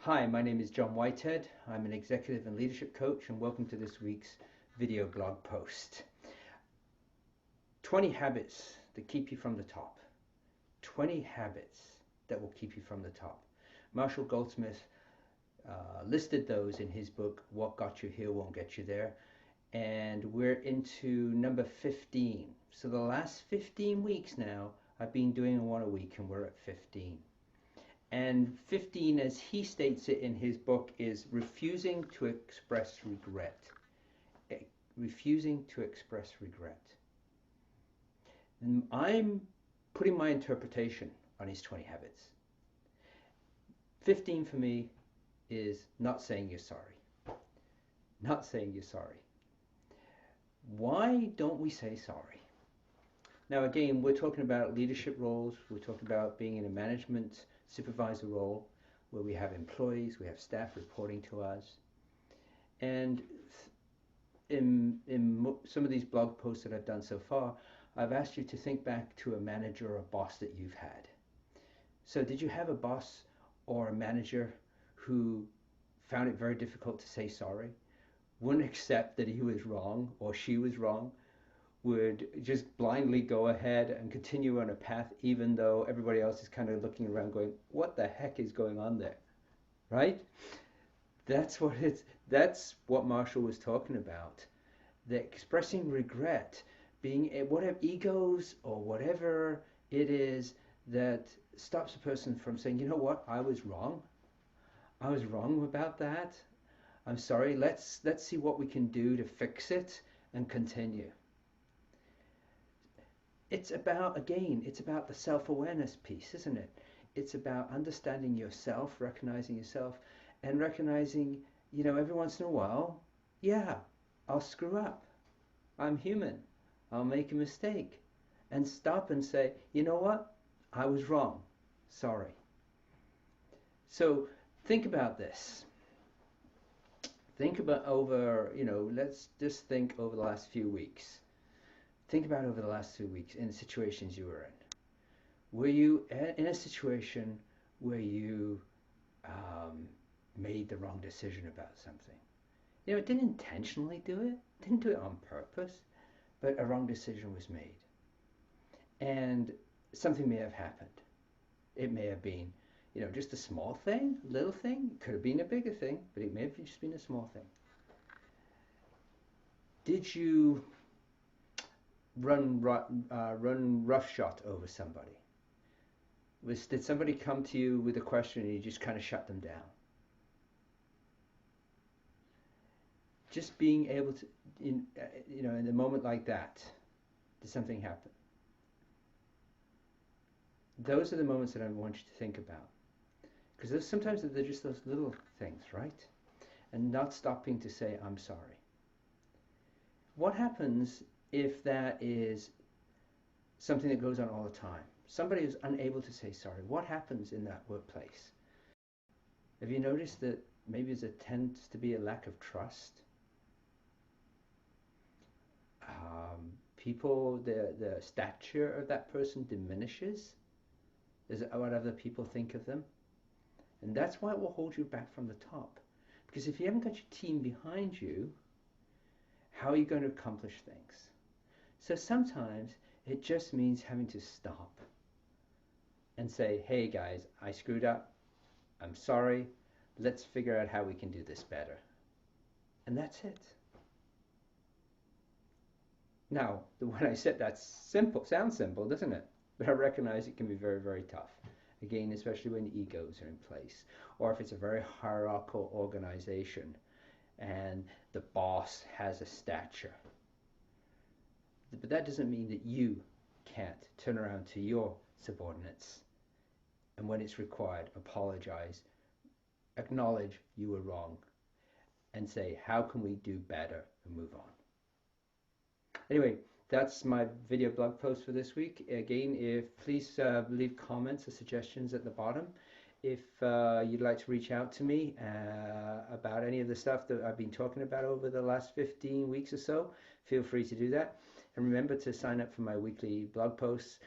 Hi, my name is John Whitehead. I'm an executive and leadership coach, and welcome to this week's video blog post. 20 habits that keep you from the top. 20 habits that will keep you from the top. Marshall Goldsmith listed those in his book, What Got You Here Won't Get You There. And we're into number 15. So the last 15 weeks now, I've been doing one a week, and we're at 15. And 15, as he states it in his book, is refusing to express regret. Refusing to express regret. And I'm putting my interpretation on his 20 habits. 15 for me is not saying you're sorry. Not saying you're sorry. Why don't we say sorry? Now again, we're talking about leadership roles. We're talking about being in a management supervisor role where we have employees, we have staff reporting to us. And in some of these blog posts that I've done so far, I've asked you to think back to a manager or a boss that you've had. So did you have a boss or a manager who found it very difficult to say sorry, wouldn't accept that he was wrong or she was wrong, would just blindly go ahead and continue on a path even though everybody else is kind of looking around going, what the heck is going on there? Right? That's what Marshall was talking about. The expressing regret, being whatever egos or whatever it is that stops a person from saying, you know what, I was wrong. I was wrong about that. I'm sorry. Let's see what we can do to fix it and continue. It's about, again, it's about the self-awareness piece, isn't it? It's about understanding yourself, recognizing yourself, and recognizing, every once in a while, yeah, I'll screw up. I'm human. I'll make a mistake. And stop and say, you know what? I was wrong. Sorry. So think about this. Think about let's just think over the last few weeks. Think about over the last 2 weeks in the situations you were in. Were you in a situation where you made the wrong decision about something? Didn't intentionally do it, didn't do it on purpose, but a wrong decision was made. And something may have happened. It may have been, just a small thing, little thing. It could have been a bigger thing, but it may have just been a small thing. Did you run roughshod over somebody? Did somebody come to you with a question and you just kind of shut them down? Just being able to, in a moment like that, did something happen? Those are the moments that I want you to think about, because sometimes they're just those little things, right? And not stopping to say, I'm sorry. What happens if that is something that goes on all the time? Somebody is unable to say sorry. What happens in that workplace? Have you noticed that maybe there tends to be a lack of trust? People, the stature of that person diminishes. Is it what other people think of them? And that's why it will hold you back from the top. Because if you haven't got your team behind you, how are you going to accomplish things? So sometimes it just means having to stop and say, hey guys, I screwed up. I'm sorry. Let's figure out how we can do this better. And that's it. Now, when I said that's simple, sounds simple, doesn't it? But I recognize it can be very, very tough. Again, especially when egos are in place, or if it's a very hierarchical organization and the boss has a stature. But that doesn't mean that you can't turn around to your subordinates and when it's required, apologize, acknowledge you were wrong, and say, how can we do better, and move on. Anyway, that's my video blog post for this week. Again, please leave comments or suggestions at the bottom. If you'd like to reach out to me about any of the stuff that I've been talking about over the last 15 weeks or so, feel free to do that. And remember to sign up for my weekly blog posts